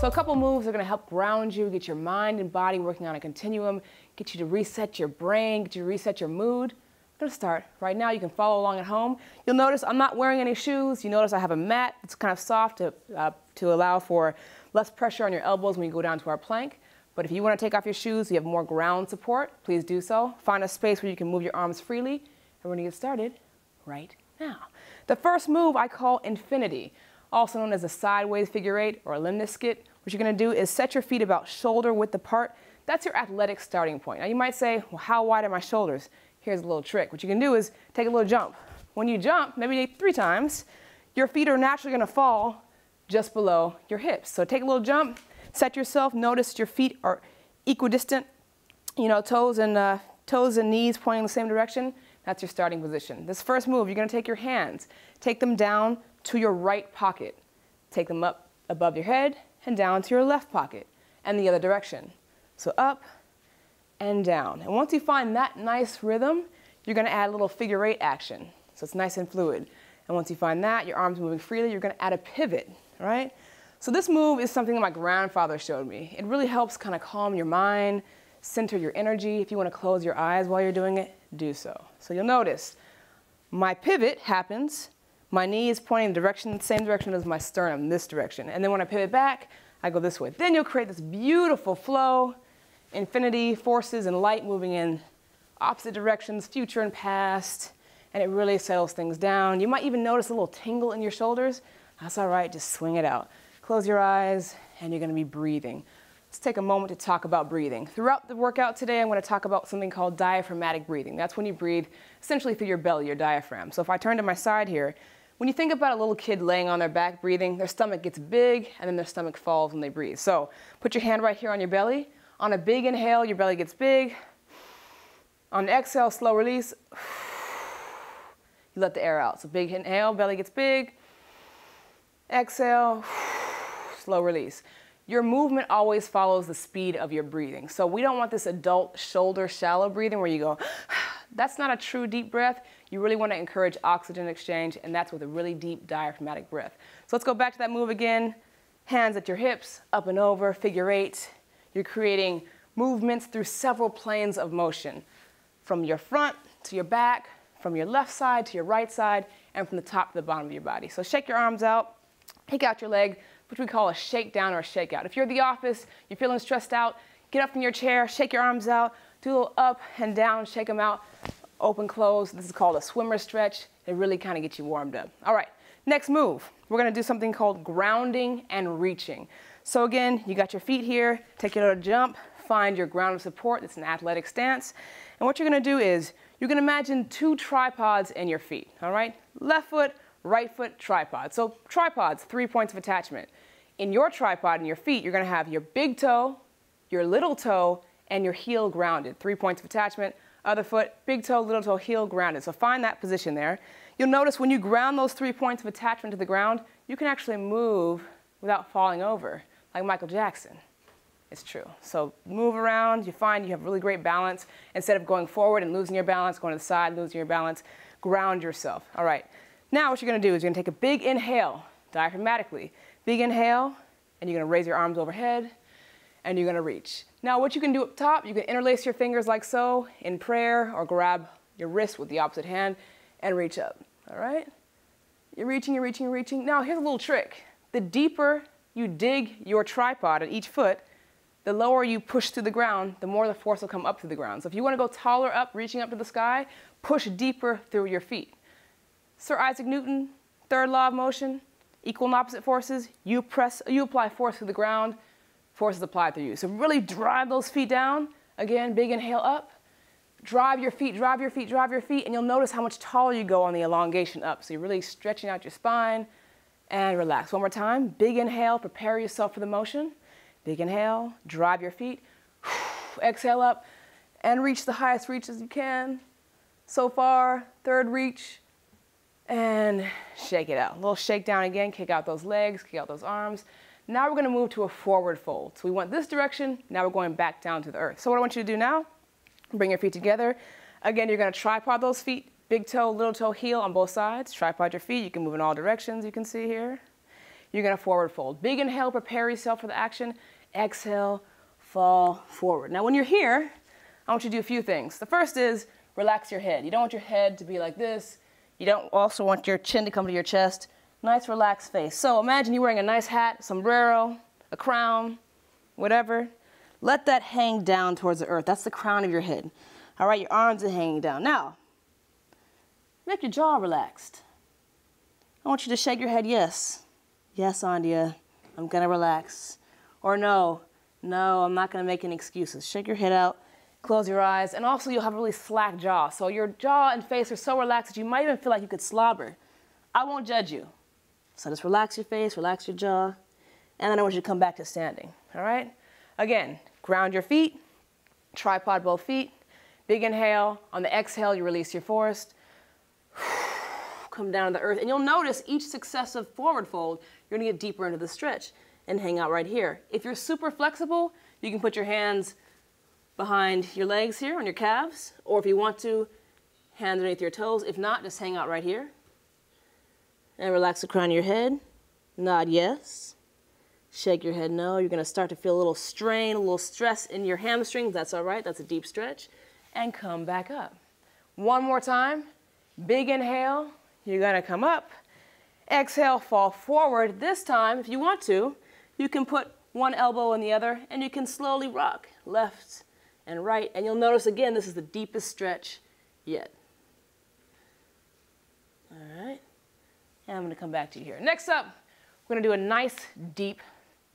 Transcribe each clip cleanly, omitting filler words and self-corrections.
So a couple moves are going to help ground you, get your mind and body working on a continuum, get you to reset your brain, get you to reset your mood. I'm going to start right now. You can follow along at home. You'll notice I'm not wearing any shoes. You notice I have a mat. It's kind of soft to allow for less pressure on your elbows when you go down to our plank. But if you want to take off your shoes, you have more ground support, please do so. Find a space where you can move your arms freely. And we're going to get started right now. The first move I call infinity, also known as a sideways figure eight or a lemniscate. What you're going to do is set your feet about shoulder width apart. That's your athletic starting point. Now you might say, well, how wide are my shoulders? Here's a little trick. What you can do is take a little jump. When you jump, maybe 3 times, your feet are naturally going to fall just below your hips. So take a little jump, set yourself, notice your feet are equidistant, toes and knees pointing in the same direction. That's your starting position. This first move, you're going to take your hands, take them down to your right pocket, take them up above your head and down to your left pocket and the other direction. So up and down. And once you find that nice rhythm, you're going to add a little figure eight action. So it's nice and fluid. And once you find that, your arms moving freely, you're going to add a pivot, right? So this move is something that my grandfather showed me. It really helps kind of calm your mind, center your energy. If you want to close your eyes while you're doing it, do so. So you'll notice my pivot happens, my knee is pointing in the same direction as my sternum, this direction. And then when I pivot back, I go this way. Then you'll create this beautiful flow, infinity, forces and light moving in opposite directions, future and past, and it really settles things down. You might even notice a little tingle in your shoulders. That's all right, just swing it out. Close your eyes, and you're going to be breathing. Let's take a moment to talk about breathing. Throughout the workout today, I'm going to talk about something called diaphragmatic breathing. That's when you breathe essentially through your belly, your diaphragm. So if I turn to my side here, when you think about a little kid laying on their back breathing, their stomach gets big, and then their stomach falls when they breathe. So put your hand right here on your belly. On a big inhale, your belly gets big. On the exhale, slow release. You let the air out. So big inhale, belly gets big. Exhale, slow release. Your movement always follows the speed of your breathing. So we don't want this adult shoulder shallow breathing where you go, that's not a true deep breath. You really want to encourage oxygen exchange, and that's with a really deep diaphragmatic breath. So let's go back to that move again. Hands at your hips, up and over, figure eight. You're creating movements through several planes of motion, from your front to your back, from your left side to your right side, and from the top to the bottom of your body. So shake your arms out, kick out your leg, which we call a shakedown or a shakeout. If you're at the office, you're feeling stressed out, get up from your chair, shake your arms out, do a little up and down, shake them out, open, close. This is called a swimmer stretch. It really kind of gets you warmed up. All right, next move. We're going to do something called grounding and reaching. So again, you got your feet here, take your little jump, find your ground of support. It's an athletic stance. And what you're going to do is you're going to imagine 2 tripods in your feet, all right? Left foot, right foot, tripod. So tripods, 3 points of attachment. In your tripod in your feet, you're going to have your big toe, your little toe, and your heel grounded. 3 points of attachment. Other foot, big toe, little toe, heel grounded. So find that position there. You'll notice when you ground those 3 points of attachment to the ground, you can actually move without falling over, like Michael Jackson. It's true. So move around, you find you have really great balance. Instead of going forward and losing your balance, going to the side, losing your balance, ground yourself. All right. Now what you're going to do is you're going to take a big inhale, diaphragmatically. Big inhale, and you're going to raise your arms overhead, and you're going to reach. Now what you can do up top, you can interlace your fingers like so in prayer, or grab your wrist with the opposite hand and reach up. All right? You're reaching, you're reaching, you're reaching. Now here's a little trick. The deeper you dig your tripod at each foot, the lower you push to the ground, the more the force will come up to the ground. So if you want to go taller up, reaching up to the sky, push deeper through your feet. Sir Isaac Newton, third law of motion, equal and opposite forces. You apply force to the ground, force is applied through you. So really drive those feet down. Again, big inhale up. Drive your feet, drive your feet, drive your feet, and you'll notice how much taller you go on the elongation up. So you're really stretching out your spine, and relax. One more time. Big inhale, prepare yourself for the motion. Big inhale, drive your feet. Exhale up, and reach the highest reach as you can. So far, third reach, and shake it out. A little shake down again, kick out those legs, kick out those arms. Now we're going to move to a forward fold. So we went this direction, now we're going back down to the earth. So what I want you to do now, bring your feet together. Again, you're going to tripod those feet, big toe, little toe, heel on both sides. Tripod your feet, you can move in all directions, you can see here. you're gonna forward fold. Big inhale, prepare yourself for the action. Exhale, fall forward. Now when you're here, I want you to do a few things. The first is relax your head. You don't want your head to be like this. You don't also want your chin to come to your chest. Nice relaxed face. So imagine you're wearing a nice hat, sombrero, a crown, whatever. Let that hang down towards the earth. That's the crown of your head. All right, your arms are hanging down. Now, make your jaw relaxed. I want you to shake your head, yes. Yes, Andia, I'm gonna relax. Or no, I'm not gonna make any excuses. Shake your head out, close your eyes, and also you'll have a really slack jaw. So your jaw and face are so relaxed that you might even feel like you could slobber. I won't judge you. So just relax your face, relax your jaw, and then I want you to come back to standing, all right? Again, ground your feet, tripod both feet, big inhale. On the exhale, you release your forest. Come down to the earth, and you'll notice each successive forward fold, you're gonna get deeper into the stretch and hang out right here. If you're super flexible, you can put your hands behind your legs here on your calves, or if you want to, hands underneath your toes. If not, just hang out right here. And relax the crown of your head. Nod yes. Shake your head no. You're gonna start to feel a little strain, a little stress in your hamstrings. That's all right, that's a deep stretch. And come back up. One more time. Big inhale, you're gonna come up. Exhale, fall forward. This time, if you want to, you can put one elbow in the other and you can slowly rock left and right. And you'll notice again, this is the deepest stretch yet. All right, and I'm gonna come back to you here. Next up, we're gonna do a nice deep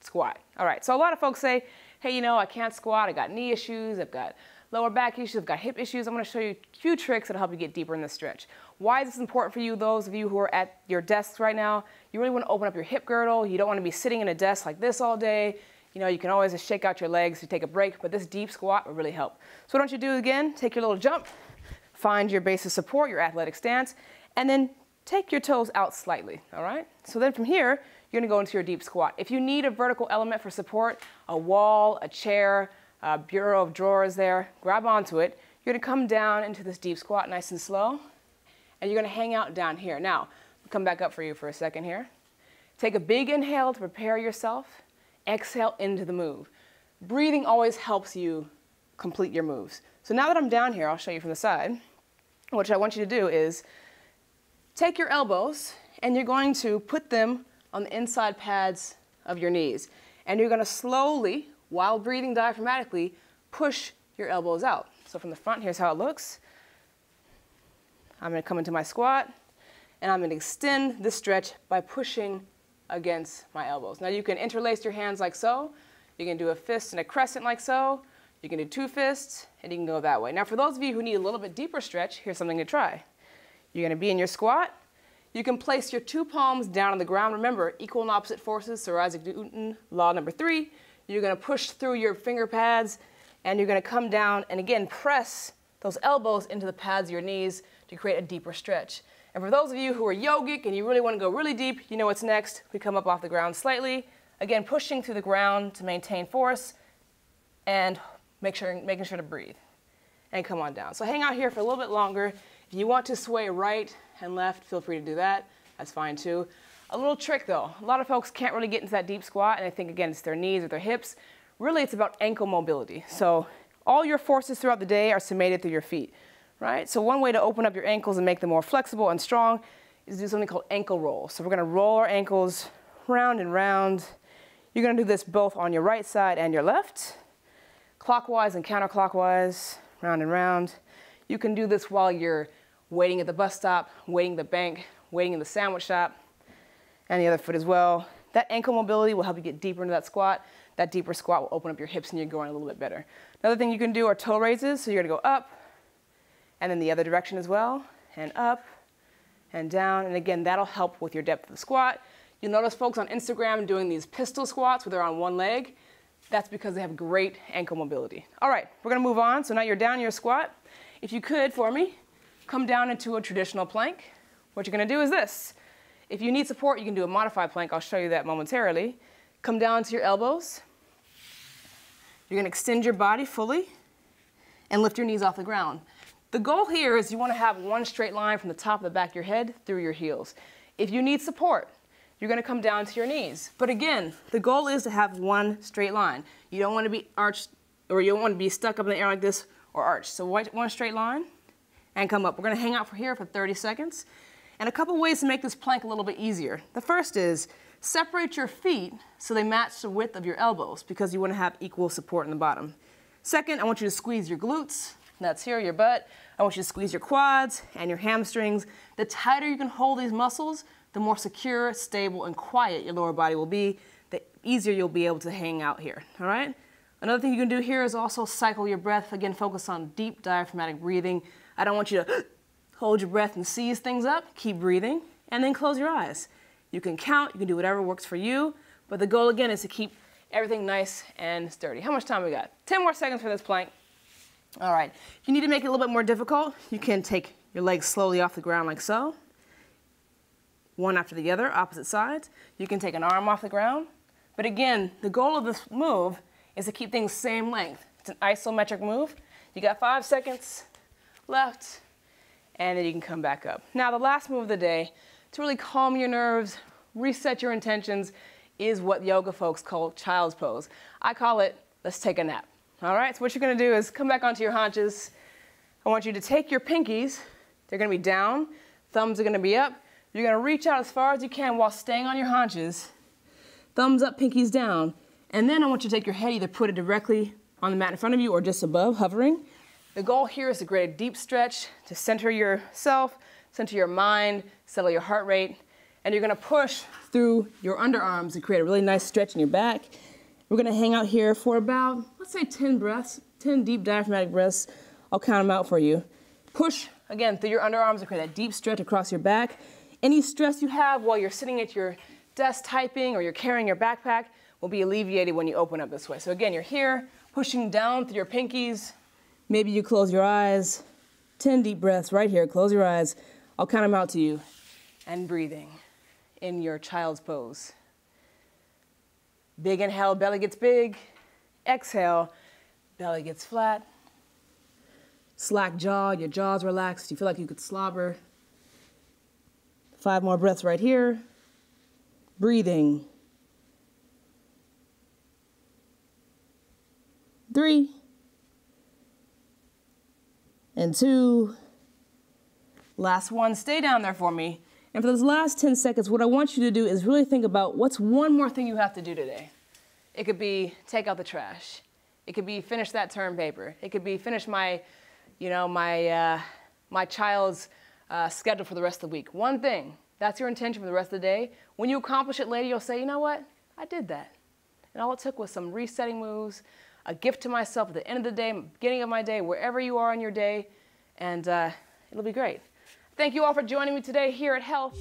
squat. All right, so a lot of folks say, hey, you know, I can't squat, I got knee issues, I've got lower back issues, I've got hip issues. I'm gonna show you a few tricks that'll help you get deeper in the stretch. Why is this important for you? Those of you who are at your desks right now, you really wanna open up your hip girdle. You don't wanna be sitting in a desk like this all day. You know, you can always just shake out your legs to take a break, but this deep squat will really help. So what don't you do again? Take your little jump, find your base of support, your athletic stance, and then take your toes out slightly, all right? So then from here, you're gonna go into your deep squat. If you need a vertical element for support, a wall, a chair, a bureau of drawers there, grab onto it. You're gonna come down into this deep squat nice and slow, and you're gonna hang out down here. Now, I'll come back up for you for a second here. Take a big inhale to prepare yourself. Exhale into the move. Breathing always helps you complete your moves. So now that I'm down here, I'll show you from the side. What I want you to do is take your elbows and you're going to put them on the inside pads of your knees. And you're gonna slowly, while breathing diaphragmatically, push your elbows out. So from the front, here's how it looks. I'm gonna come into my squat, and I'm gonna extend the stretch by pushing against my elbows. Now you can interlace your hands like so. You can do a fist and a crescent like so. You can do two fists, and you can go that way. Now for those of you who need a little bit deeper stretch, here's something to try. You're gonna be in your squat. You can place your two palms down on the ground. Remember, equal and opposite forces, Sir Isaac Newton, law number 3. You're gonna push through your finger pads, and you're gonna come down and again press those elbows into the pads of your knees to create a deeper stretch. And for those of you who are yogic and you really wanna go really deep, you know what's next. We come up off the ground slightly, again pushing through the ground to maintain force and making sure to breathe. And come on down. So hang out here for a little bit longer. If you want to sway right and left, feel free to do that. That's fine too. A little trick though, a lot of folks can't really get into that deep squat and they think again it's their knees or their hips. Really it's about ankle mobility. So all your forces throughout the day are summated through your feet, right? So one way to open up your ankles and make them more flexible and strong is to do something called ankle rolls. So we're gonna roll our ankles round and round. You're gonna do this both on your right side and your left, clockwise and counterclockwise, round and round. You can do this while you're waiting at the bus stop, waiting at the bank, waiting in the sandwich shop, and the other foot as well. That ankle mobility will help you get deeper into that squat. That deeper squat will open up your hips and you're going a little bit better. Another thing you can do are toe raises. So you're gonna go up, and then the other direction as well, and up, and down. And again, that'll help with your depth of the squat. You'll notice folks on Instagram doing these pistol squats where they're on one leg. That's because they have great ankle mobility. All right, we're gonna move on. So now you're down in your squat. If you could, for me, come down into a traditional plank. What you're gonna do is this. If you need support, you can do a modified plank. I'll show you that momentarily. Come down to your elbows. You're gonna extend your body fully and lift your knees off the ground. The goal here is you wanna have one straight line from the top of the back of your head through your heels. If you need support, you're gonna come down to your knees. But again, the goal is to have one straight line. You don't wanna be arched, or you don't wanna be stuck up in the air like this or arched. So one straight line and come up. We're gonna hang out for here for 30 seconds. And a couple ways to make this plank a little bit easier. The first is separate your feet so they match the width of your elbows because you wanna have equal support in the bottom. Second, I want you to squeeze your glutes. That's here, your butt. I want you to squeeze your quads and your hamstrings. The tighter you can hold these muscles, the more secure, stable, and quiet your lower body will be, the easier you'll be able to hang out here, all right? Another thing you can do here is also cycle your breath. Again, focus on deep diaphragmatic breathing. I don't want you to hold your breath and seize things up. Keep breathing, and then close your eyes. You can count, you can do whatever works for you, but the goal again is to keep everything nice and sturdy. How much time we got? 10 more seconds for this plank. All right, if you need to make it a little bit more difficult, you can take your legs slowly off the ground like so. One after the other, opposite sides. You can take an arm off the ground. But again, the goal of this move is to keep things same length. It's an isometric move. You got 5 seconds left, and then you can come back up. Now, the last move of the day, to really calm your nerves, reset your intentions, is what yoga folks call child's pose. I call it, let's take a nap. All right, so what you're gonna do is come back onto your haunches. I want you to take your pinkies, they're gonna be down, thumbs are gonna be up. You're gonna reach out as far as you can while staying on your haunches. Thumbs up, pinkies down. And then I want you to take your head, either put it directly on the mat in front of you or just above, hovering. The goal here is to create a deep stretch, to center yourself, center your mind, settle your heart rate, and you're gonna push through your underarms and create a really nice stretch in your back. We're gonna hang out here for about, let's say 10 breaths, 10 deep diaphragmatic breaths. I'll count them out for you. Push, again, through your underarms and create that deep stretch across your back. Any stress you have while you're sitting at your desk typing or you're carrying your backpack will be alleviated when you open up this way. So again, you're here, pushing down through your pinkies. Maybe you close your eyes. 10 deep breaths right here, close your eyes. I'll count them out to you. And breathing in your child's pose. Big inhale, belly gets big. Exhale, belly gets flat. Slack jaw, your jaw's relaxed. You feel like you could slobber. 5 more breaths right here. Breathing. 3. And 2. Last one, stay down there for me. And for those last 10 seconds, what I want you to do is really think about what's one more thing you have to do today. It could be take out the trash. It could be finish that term paper. It could be finish my, my child's schedule for the rest of the week. One thing, that's your intention for the rest of the day. When you accomplish it later, you'll say, you know what? I did that. And all it took was some resetting moves, a gift to myself at the end of the day, beginning of my day, wherever you are in your day, and it'll be great. Thank you all for joining me today here at Health.